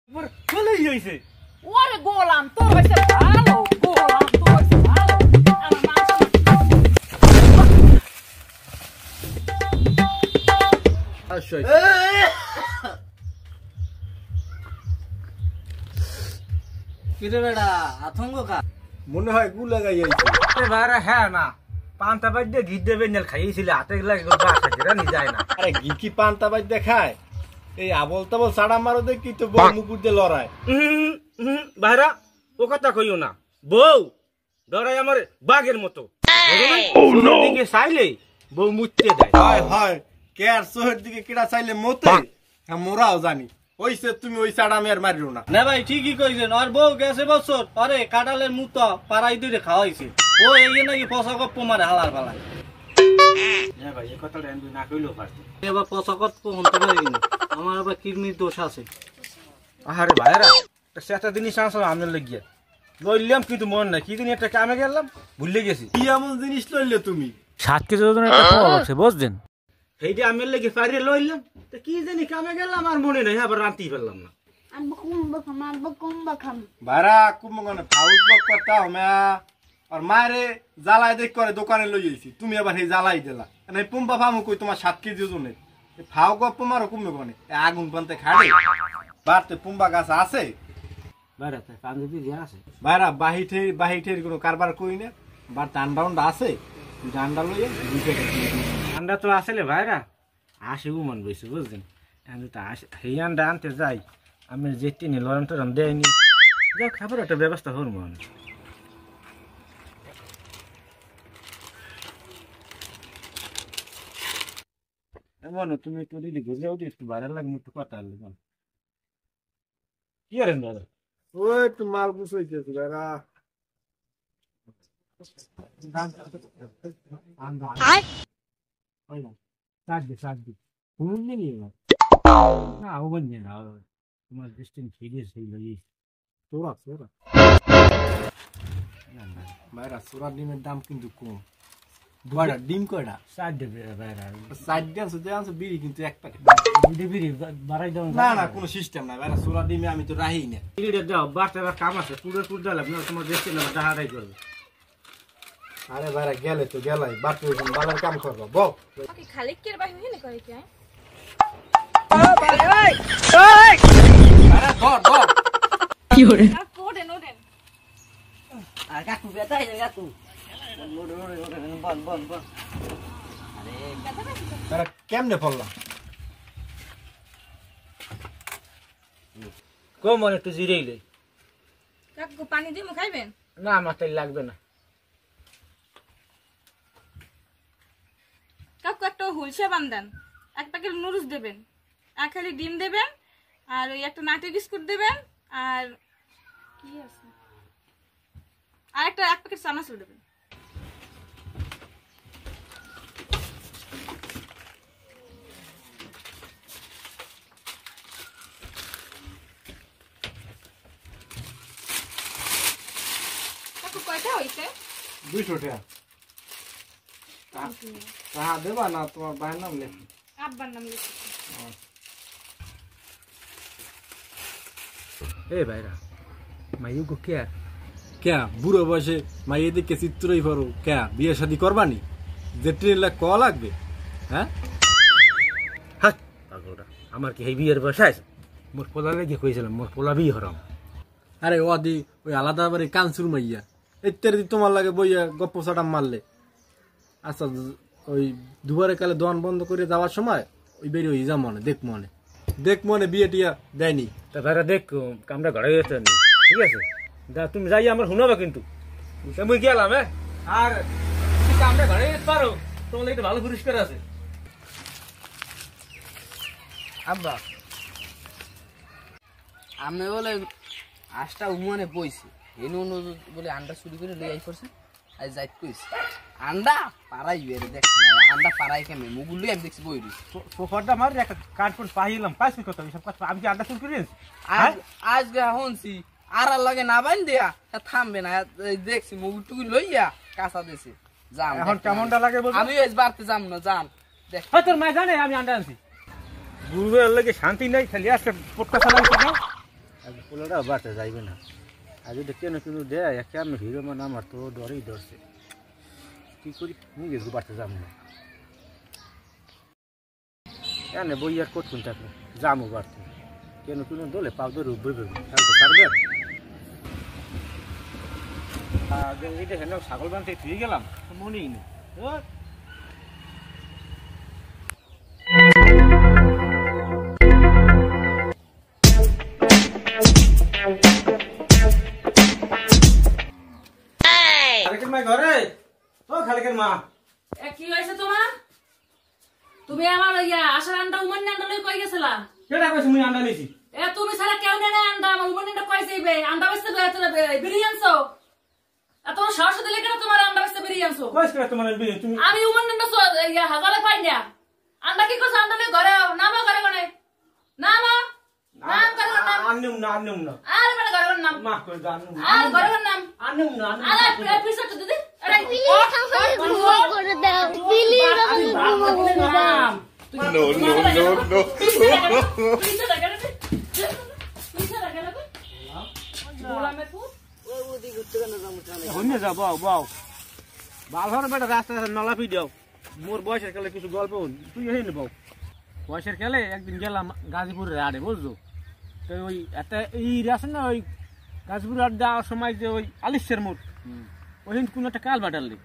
চলেই হইছে ওরে গোলাম তোর হইছে ভালো গোলাম তোর হইছে ভালো আমার মাংস আসই কিরে বেটা আতঙ্ক কা মনে হয় গু লাগাই আইছে আরে ভাইরা হ্যাঁ না পান্তা বাদ দিয়ে ঘি দেবে নেল খাইয়েছিলে হাতে লাগে বাসা কেরা নি যায় না আরে ঘি কি পান্তা বাজ দেখায় এই আবল তাবল সাড়া মারো দেখি তো বউ মুকুর দিয়ে লড়ায় ভাইরা ও কথা কইও না বউ ডরাই আমার বাঘের মতো দিকে চাইলে বউ মুচতে দেয় হয় হয় কে আর শহর দিকে কেডা চাইলে মতে হ্যাঁ মোরাও জানি ওইসে তুমি ওই সাড়া মেয়ের মারিও না না ভাই ঠিকই কইছেন আর বউ গেছে বছর আরে কাটালের মুত পাড়াই দইরে খাওয়াইছে ও এই নাকি পচা গপ্প মারে হালার পালায় হ্যাঁ ভাই এই কথাটা আমি না কইলেও পারতি এবার পচা গপ্প হতে পারি না আমার আবার কিডনির দোষ আছে আরে ভাইরা সেটা জিনিস আসলে আমি লাগিয়ে লইলাম কিন্তু মন নাই কি দিন একটা কামে গেলাম ভুলে গেছি কি এমন জিনিস লইলে তুমি 7 কেজি ওজনের একটা পোয়া আছে বুঝছেন সেইটা আমি লেগে পারিয়ে লইলাম তো কি জানি কামে গেলাম আর মনে নাই আবার রাতেই ফেললাম না ভাড়া কুমগনে ফাউট বক করতা হমা আর মারে জ্বালাই দেখ করে দোকানে লই আইছি তুমি আবার সেই জ্বালাই দিলা মানে পুম্পা ফামু কই তোমার 7 কেজি ওজনের ফাও গপ্প মারো কুমগনে আগুন পান্তে খাড়ে বাড়তে পুম্পা গাছ আছে ভাইরা তাই কামে দিয়ে আছে ভাড়া বাহিঠের কোনো কারবার কই না বার টান্ডাউন্ড আছে ডান্ডা লইয়ে দুটো ঠান্ডা তো আসলে ভাইরা আসে উমান বইছে বুঝলেন আমি তো সেই আন্ডা আনতে যাই আমি যেতে নি লরম টরম দেয়নি যাও খাবার একটা ব্যবস্থা হল মন এমন তুমি একটু দিদি ঘুরে যাও একটু বাইরে লাগে একটু কথা হলে কি আরেন দাদা ওই একটু মাল বুঝাইতেছি ভাড়া তোমার ডিস্টেন্স সিরিয়াস হয়ে গেছে তোরা ভাইরা সোরা ডিমের দাম কিন্তু কম কয়টা ডিম কয়টা 60 দেবে ভাইরা 60 দিন সুদে আনছে বিড়ি কিন্তু এক প্যাকেট বিড়ি বাড়াই দাও না না কোনো সিস্টেম নাই ভাইরা সোরা ডিমে আমি তো রাহি না বিড়িটা দাও বাচ্চারা কাম আছে পুরো ডাল আপনার তোমার দেখতে না দাহারাই করবে আরে ভাইরা গেলে তো গেলাই বাট বালার কাম করবা বল কি খালিকের বাহিনী হেনে করে কি আরে ধর কি ওরে কোডেন ওডেন আর কাকু বেটা এই কাকু বল তারা কেমনে পড়লাম কম মনে একটু জিরেইলে কাকু পানি দিমু খাইবেন না আমার তাই লাগবে না কাকু একটা হুলসা বান্দান এক প্যাকেট নুডলস দেবেন এক খালি ডিম দেবেন আর ওই একটা নাটি বিস্কুট দেবেন আর কি আছে আর একটা এক প্যাকেট চানাচুর দেবেন কাকু কয়টা হইছে 200 টাকা টাকা দেবা না তোমার ভাইয়ের নাম লেখ আব্বার নাম লিখে এ ভাইরা মাইউ গো কে কে বুড়ো বয়সে মাইয়ে দেখে চিত্রই করো কে বিয়ে শাদী করবানি যে ট্রেন লাগ ক লাগবে হ্যাঁ হাত পাগলটা আমার কি এই বিয়ের বয়স আছে মোর পোলা লেগে কইছিলাম মোর পোলা বিয়ে হরাম আরে ওদি ওই আলাদা বাড়ি কানসুর মাইয়া ইত্যাদি তোমার লাগে বইয়া গপ্প সাটা মারলে আচ্ছা ওই দুবারে কালে দোয়ান বন্ধ করে যাওয়ার সময় ওই বেরিয়ে ওই যা মনে দেখ মনে বিয়ে টিয়া দেয়নি তা ভাইরা দেখ আমরা ঘরে যেতে নি ঠিক আছে তুমি যাই আমার শুনাবা কিন্তু মুই গেলাম হ্যাঁ আর আমরা ঘরে যেতে পারো তোমার একটু ভালো পরিষ্কার আছে আব্বা আমি বলে আজটা উমানে বইছি এনে বলে আন্ডা চুরি করে লই আই করছে আজ যাইত কইছে আন্ডা পারাই বেরে দেখ না আন্ডা পারাই কেমনে মুগুলি আমি দেখছি বইরি সোফারটা মার একটা কার্ডফোন পাইলাম পাইছি কত সব কথা আমি কি আড্ডা শুরু করি আজ গা হনছি আর লাগে না বাইন দেয়া থামবে না দেখছি মুগুল টুকুল লইয়া কাঁচা দেছে যাম এখন কেমনটা লাগে বল আমি আজ বাড়তে যাম না যান দেখ হয় তোর মা জানে আমি আন্ডা আনছি গুরুর লাগে শান্তি নাই খালি আজকে পটকা চালান পোলাটা বাড়তে যাইবে না আর যদি কেন কিন্তু দেয় একে আমি হিরো মানে আমার তো ডরেই ধরছে কি করি নিয়ে গেছি বাড়তে যাবো না কেন বই আর করতুন থাকবে যাবো বাড়তে কেন কোনো দলে পাও ধরে উঠবে ছাড়বে এই দেখেন ছাগল বানতে ফিরে গেলাম মনেই নেই খালেকের মা ঘরে ও খালেকের মা কি হয়েছে তোমার? তুমি আমার আশার আন্ডা উমান আন্ডা লই কই গেছিলা? কেটা কইছ মুই আন্ডা নিছি তুমি সারা কেউ নেই আন্ডা আমার উমান আন্ডা কই যাইবে? আন্ডা বেচতে বেরিয়ে আনছো? তোমার সাহস দিলে কেন তোমার আন্ডা বেচতে বেরিয়ে আনছো? কইছ কেন তোমার তুমি আমি উমান আন্ডা হাজারে পাই না। আন্ডা কি করছো? আন্ডা লই ঘরে নামা ঘরে কোনে নামা নাম করে নাম আন্নুম না আর মানে ঘরে নাম মাফ করে দাও আর ঘরে নাম আন্নুম না আরে পিছে তো দিদি আরে করে দাও বিলি নাম No, no, no, no. পিছে লাগা রে পিছে লাগা রে গোলামে ফুট হইনে যা বাও বাও বালহর বেটা রাস্তা নলা ফি দাও মোর বয়সের কালে কিছু গল্প তুই এই নে বাও বয়সের কালে একদিন গেলাম গাজীপুরের আড়ে বুঝছো তো ওই একটা এই আছে না ওই গাজীপুর আড়ে যাওয়ার সময় যে ওই আলিশের মোড় ওইখানে কোনো একটা কাল বাটালি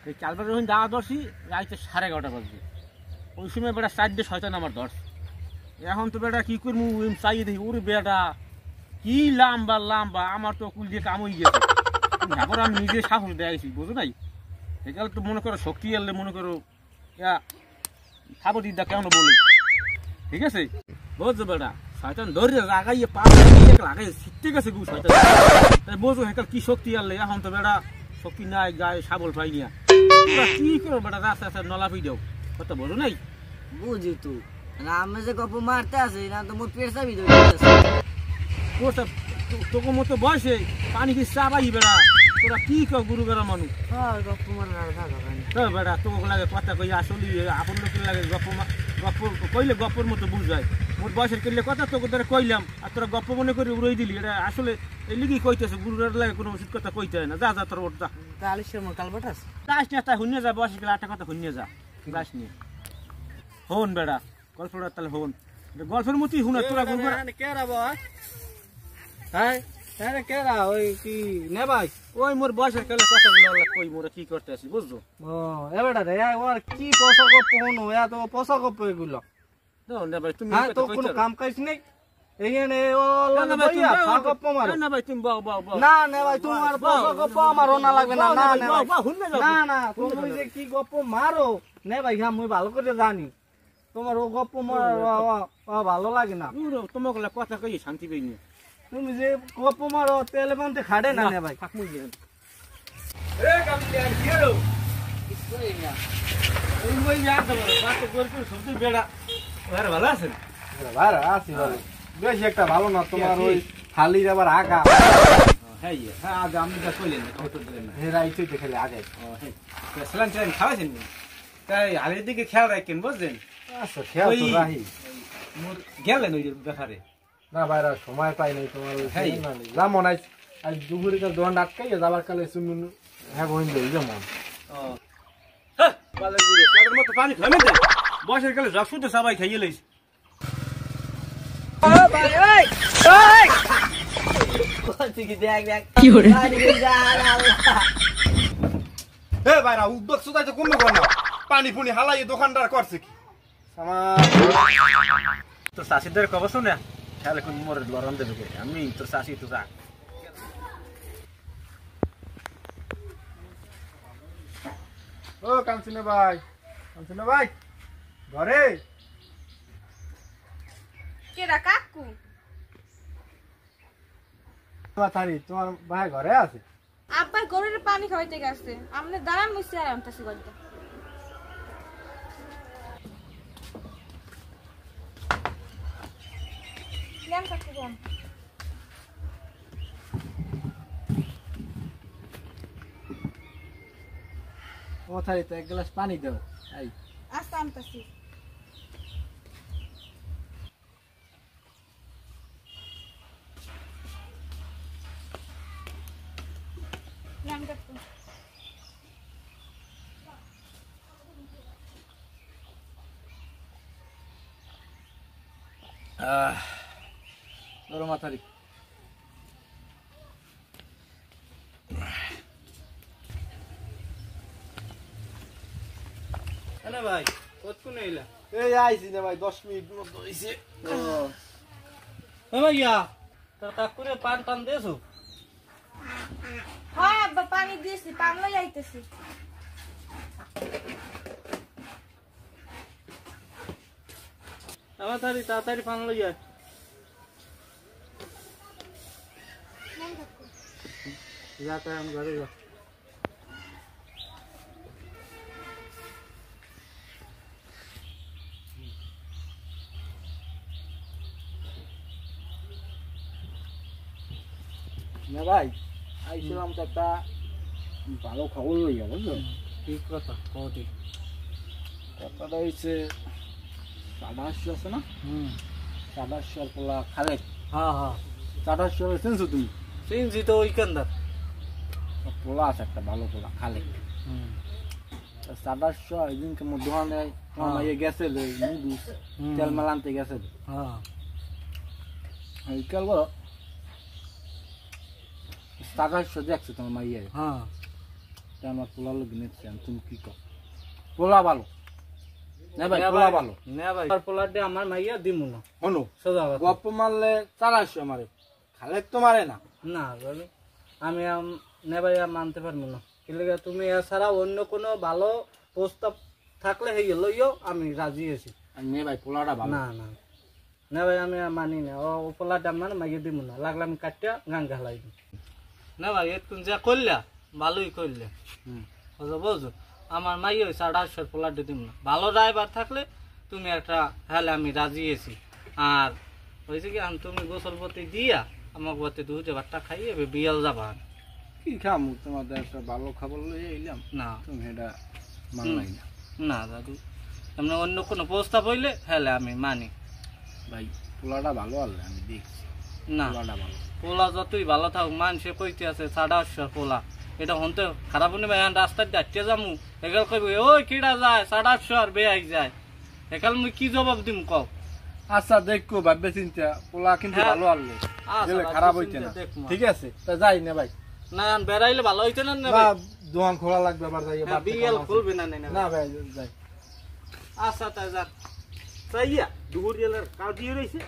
এই কাল বাটার ওইখানে যাওয়া দর্শি রাইতে 11:30 বাজবে ওই সময় বেটা 4 শয়তান আমার ধরস এখন তো বেটা কি করবো চাইয়ে দেখি ওরে বেটা কি লাম্বা লাম্বা আমার তো কুল দিয়ে কাম হয়ে গেছে এখন আমি নিজে সাহস দেয়াইছি বুঝো নাই এখানে তো মনে করো শক্তি এলে মনে করো খাবো দিদা কেমন বলি ঠিক আছে বুঝছো বেটা শয়তান ধরে লাগাইয়ে পা লাগাই শিখতে গেছে গু শয়তান তাই বুঝো এখানে কি শক্তি আনলে এখন তো বেটা শক্তি নাই গায়ে সাবল পাই নিয়া কি করো বেটা রাস্তা রাস্তা নলা ফি দাও কথা বলো নাই বুঝি তো আমি যে গপ মারতে আসি না তো মোর পেট চাবি তোরটা তোকে মতো বয়সে পানি কি চাবাই বেড়া তোরা কি কর গুরু বেড়া মানুষ গপ মার তো বেড়া তোকে লাগে কথা কই আসলে আপন লোকের লাগে গপ্প কইলে গপ্পর মতো বুঝায় মোর বয়সের করলে কথা তোকে তোরা কইলাম আর তোরা গপ্প মনে করে উড়াই দিলি এটা আসলে এই লিগি কইতেছে গুরুর লাগে কোনো ওষুধ কথা কইতে হয় না যা যা তোর ওর যা কালিশের মোর কালবাটাস যাস নিয়ে তাই হুনিয়ে যা বয়সের গেলে একটা কথা হুনিয়ে যা যাস নিয়ে হন বেড়া গল্পটা তাহলে হন গল্পের মতোই হুনা তোরা গুরু কেরা বয় হ্যাঁ হ্যাঁ কেরা ওই কি নে ভাই ওই মোর বয়সের কালে কথাগুলো কই মোরে কি করতে আসি বুঝছো ও এবারে রে ওর কি পোষা গপ হন ওয়া তো পোষা গপ এগুলো না ভাই তুমি হ্যাঁ তো কোনো কাম কাজ নেই এইখানে ও লাগা ভাইয়া গপ মারো না ভাই তুমি বাও বাও বাও না না ভাই তোমার পোষা গপ আমার না লাগবে না না না বাও হুননে যাও না না তুমি যে কি গপ মারো নে ভাই হ্যাঁ মুই ভালো করে জানি তোমার ও গপ মার ভালো লাগে না তোমাকে কথা কই শান্তি পাইনি তুমি যে গপ মারো তেল বনতে খাড়ে না নে ভাই থাক মুই গেলাম এ কামলিয়ার কি হলো ওই মই যা তো বাত করে সবজি বেড়া আর ভালো আছেন ভাই আসি ভালো বেশি একটা ভালো না তোমার ওই খালির আবার আগা হ্যাঁ হ্যাঁ আজ আমি যা কইলেন কত দিলেন না হে রাইতে দেখলে আগে স্যালান ট্রেন খাওয়াছেন তাই আলের দিকে খেয়াল রাখেন বুঝলেন আচ্ছা খেয়াল তো রাহি মোর গেলেন ওই ব্যাপারে না ভাইরা সময় পাই নাই তোমার হ্যাঁ। যেমন আজ দুপুরে কাল দোকান আটকাই যাবার কালে শুনুন হ্যাঁ বহিন যাই যেমন বালের গুড়ে তাদের মতো পানি থামে দে বয়সের কালে যা শুধু সবাই খাইয়ে লইস হে ভাইরা উদ্যোগ সুদাইতে কমবে কোন না পানি পুনি হালাই দোকানদার করছে কি আমার তোর শাশিদের কব শুনে খেয়াল এখন মোর লরম দেবে আমি তোর শাশি তো যা ও কাঞ্চনে ভাই ঘরে কেডা কাকু? তারি তোমার ভাই ঘরে আছে আব্বার গরুর পানি খাওয়াইতে গেছে। আমনে দাঁড়ান মুছে আর আমতাছি গল্প। লেন কাকু লেন। ও তারি তো এক গ্লাস পানি দাও এই আস্তে আমতাছি। নাম কাটতো ধরো মাথারি এনে ভাই কতক্ষণ এলা এই আইছি না ভাই 10 মিনিট মতো হইছে এ ভাইয়া তোর কাকুরে পান টান দেছো হ্যাঁ আব্বা পানি দিয়েছি পান লই আইতেছি আমার তাড়াতাড়ি পান লই আয় যা তাই আমি ঘরে যা না ভাই আইছিলাম তো একটা ভালো খবর লইয়া বুঝছো ঠিক কথা কটি কথাটা হইছে চাঁদাশি আছে না চাঁদাশি আর পোলা খালেক হ্যাঁ হ্যাঁ চাঁদাশি চিনছো তুমি চিনছি তো ওইখানদার পোলা আছে একটা ভালো পোলা খালেক চাঁদাশি এদিনকে দোকানে ইয়ে গেছে নুডুস তেল মেলা আনতে গেছে হ্যাঁ কেল বলো চাঁদাশি দেখছে তোমার মাইয়া হ্যাঁ আমার পোলা লোক নিচ্ছে তুমি কি কর পোলা ভালো না ভাই পোলা ভালো না ভাই আর পোলাডে আমার মাইয়া দিমু না হনো সোজা কথা গপ্প মারলে চালাইছো আমারে খালেক তো মারে না না ভাবি আমি না ভাই মানতে পারবো না কিন্তু তুমি এছাড়া অন্য কোনো ভালো প্রস্তাব থাকলে হয়ে লইও আমি রাজি আছি নে ভাই পোলাটা ভালো না না না ভাই আমি মানি না ও পোলাটা মানে মাইয়া দিব না লাগলে আমি কাটিয়া গান ঘালাই দিই না ভাই একটু যা করলা ভালোই করলে বুঝছো আমার মাই ওই 850 পোলাটে দিব না ভালো ড্রাইভার থাকলে তুমি একটা হলে আমি রাজি আছি আর হয়েছে কি তুমি গোসল পতি দিয়া আমার পথে দুধে ভাতটা খাইয়ে বিয়াল যাবা কি খামু তোমাদের একটা ভালো খাবার লইয়া এলাম না তুমি এটা মানলাই না না দাদু এমনি অন্য কোনো প্রস্তাব হইলে হলে আমি মানি ভাই পোলাটা ভালো আনলে আমি দেখছি না পোলাটা ভালো পোলা যতই ভালো থাক মানুষে কইতে আছে 850 পোলা এটা হতে খারাপ নি ভাই রাস্তায় ডাকতে যামু এগাল কইব ওই কিডা যায় 850 আর বেআই যায় একাল মুই কি জবাব দিম কও আচ্ছা দেখো ভাববে চিন্তা পোলা কিন্তু হ্যাঁ। ভালো আনলে আচ্ছা, গেলে ভাববে খারাপ চিন্তা হইতে না দেখবো। ঠিক আছে তা যাই না ভাই না বেড়াইলে ভালো হইতে না না ভাই দোকান খোলা লাগবে আবার যাই হ্যাঁ, বিয়াল খুলবে না না না ভাই যাই আচ্ছা তাই যান চাইয়া দুপুর জেলার কাউ দিয়ে রইছে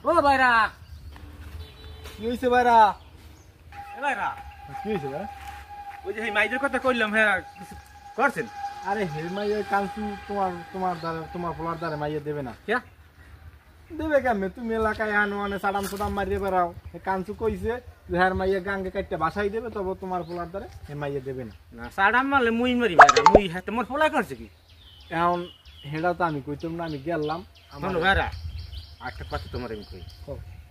ও ভাইরা কি হইছে ভাইরা এ ভাইরা কি হইছে ভাই ওই যে মাইদের কথা কইলাম হ্যাঁ কিছু করছেন আরে হে মাইয়া কালসু তোমার দ্বারা তোমার পোলার দ্বারা মাইয়া দেবে না কে দেবে কেমনে তুমি এলাকায় আনো আনে সাডাম সুদাম মারিয়ে বেড়াও হে কানসু কইছে যে হ্যার মাইয়া গাঙ্গে কাটতে বাসাই দেবে তবে তোমার পোলার দ্বারা হে মাইয়া দেবে না না সাড়া মারলে মুই মারি ভাইরা মুই হাতে মোর ফলা করছে কি এখন হেডা তো আমি কইতাম না আমি গেলাম আমার শোনো ভাইরা একটা কথা তোমার আমি কই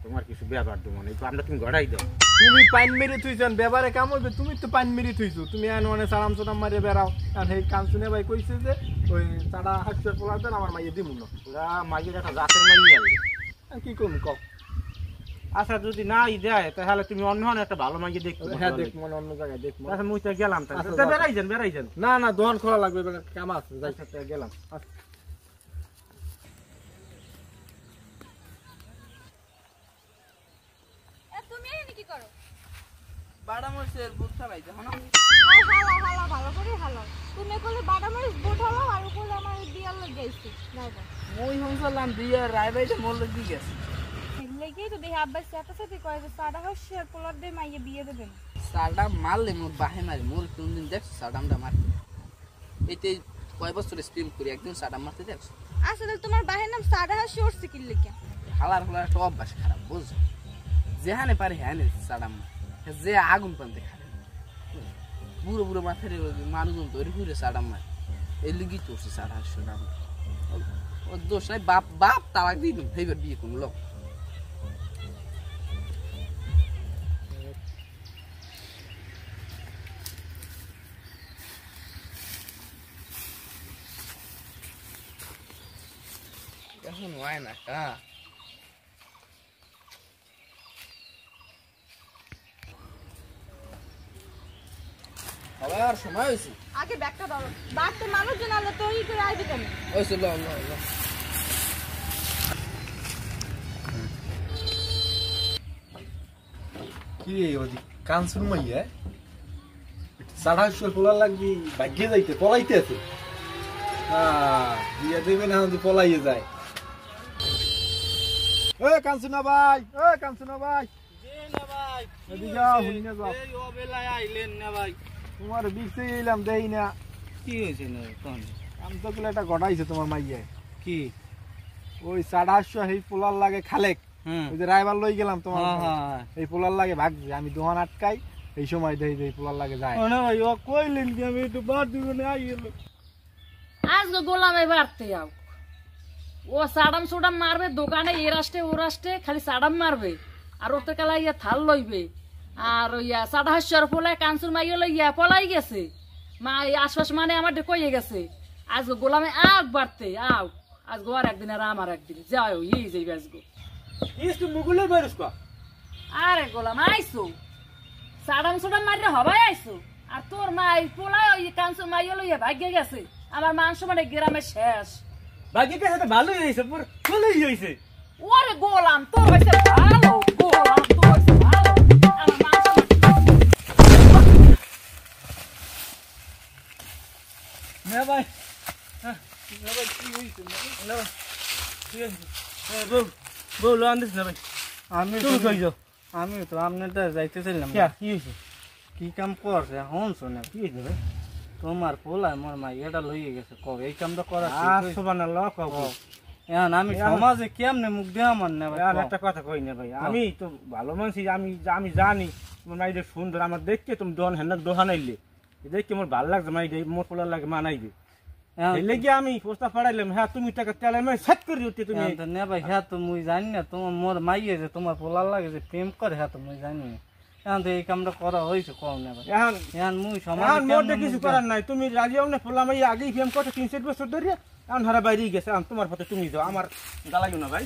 তোমার কিছু ব্যবহার দেবো না আমরা তুমি গড়াই দাও তুমি পাইন মেরে থুইছেন ব্যবহারে কাম হইবে তুমি তো পাইন মেরে থুইছো তুমি আনো আনে সাডাম সুদাম মারিয়ে বেড়াও কারণ হে কানসুনে ভাই কইছে যে ওই সাডা হাজার পোলার দ্বারা আমার মাইয়া দিমু না ওরা মাঝে একটা জাতের মারি আনলে আর কি করুন কও আচ্ছা যদি না দেয় তাহলে তুমি অন্য একটা ভালো মাঝে দেখতে হ্যাঁ দেখ মনে অন্য জায়গায় দেখ আচ্ছা মুই তো গেলাম আচ্ছা, তাহলে যাও। বেড়াই যান না না দোকান খোলা লাগবে এবার কাম আছে যাই সাথে গেলাম আচ্ছা। তুমি এখানে কি করো বাড়া মরছে বুট চালাইতে হনো হালা হালা ভালো করে হালা তুমি কইলে বাদামরিস বুট হালা আর উপরে আমার বিয়াল লাগাইছি দাদা মই হংসালাম দিয়া রাইবাইতে মোর লাগি গেছে লেগেই তো দেখি আব্বাস সাথে সাথে কয় যে 850 পোলার দিয়ে মাইয়ে বিয়ে দেবেন সাডা মারলে মোর বাহে মারি মোর কোনদিন দেখছ সাডামটা মারতে এইতে কয় বছর স্পিম করি একদিন সাডাম মারতে দেখছ আসলে তোমার বাহের নাম 850 উঠছে কি লিখে হালার হালার একটা অভ্যাস খারাপ বুঝছো যেখানে পারে হ্যাঁ সাডাম যে আগুন পান্তে খারে বুড়ো বুড়ো মাথায় মানুষজন তৈরি করে সাডাম মার এই লিগি চলছে 850 নাম ও দোষ নাই বাপ বাপ তালাক দিয়ে দিন এইবার বিয়ে করুন লোক এখন হয় না কা সবাই আর সময় হয়েছে আগে ব্যাগটা দাও বাড়তে মানুষজন আলো তো ই করে আইবে কেন হয়েছে ল ল ল কি রে ওদি কানসুর মাইয়া সাড়াইশো পোলা লাগবি ভাগ্যে যাইতে পলাইতে আছে বিয়ে দেবে না যদি পলাইয়ে যায় এ কানসুনা ভাই এদিকে আও, হুইনা যাও। তোমার বিচে এলাম দেই না কি হয়েছে না তখন আমি তো একটা ঘটাইছে তোমার মাইয়া কি ওই 850 এই পোলার লাগে খালেক ওই যে রাইবার লই গেলাম তোমার এই পোলার লাগে ভাগছে আমি দোকান আটকাই এই সময় দেই দেই পোলার লাগে যায় না ভাই ও কইলেন কি আমি একটু বাদ দিব না আইল আজকে গোলামে বাড়তে যাও ও সাডাম সুডাম মারবে দোকানে এ রাষ্ট্রে ও রাষ্ট্রে খালি সাডাম মারবে আর ওতে কালা ইয়া থাল লইবে আর ইয়া 750 পোলায় কানসুর মাইয়া লইয়া পলাই গেছে মা এই আশপাশ মানে আমার কইয়ে গেছে আজকে গোলামে আগ বাড়তে আও আজকে আর একদিন আর আমার একদিন যাও এই যাইবে আজকে ইস তুই মুগুলে বাইরস কা আরে গোলাম আইসো সাডাম সুডাম মারলে হবাই আইসো আর তোর মা এই পোলায় ওই কানসুর মাইয়া লইয়া ভাগ্যে গেছে আমার মাংস মানে গ্রামে শেষ বাকি কাছে তো ভালোই হইছে পুরো ভালোই হইছে ওরে গোলাম তোর হইছে ভালো গোলাম তোর হইছে ভালো আমার মাংস না ভাই না ভাই কি হইছে না ভাই কি হইছে বউ লো আনদিস না ভাই আমি তুমি কই যাও আমি তো আপনাদের যাইতেছিলাম কি হইছে কি কাম করছে হন শোনে কি হইছে ভাই তোমার পোলা মোর মা এটা লইয়ে গেছে কবে এই কামটা করা সুবহানাল্লাহ কও এখন আমি সমাজে কেমনে মুখ দেওয়া মান না ভাই আর একটা কথা কই না ভাই আমি তো ভালো মানুষ আমি জানি তোমার মাইদের সুন্দর আমার দেখকে তুমি দোহান হেন দোহান আইলে দেখে মোর ভালো লাগছে মাইদে মোর পোলা লাগে মানাইবে এলে কি আমি প্রস্তাব পাঠাইলাম হ্যাঁ তুমি টাকা তেলে মানে সেট করে দিতে তুমি না ভাই হ্যাঁ তো মুই জানি না তোমার মোর মাইয়ে যে তোমার পোলা লাগে যে প্রেম করে হ্যাঁ তো মুই জানি না এখন তো এই কামটা করা হয়েছে কম না ভাই এখন এখন মুই এখন সমাজে মোটে কিছু করার নাই তুমি রাজি হও না পোলা মাই আগেই প্রেম করতে 3 বছর ধরে এখন হারা বাইরে গেছে এখন তোমার পথে তুমি যাও আমার জ্বালাইও না ভাই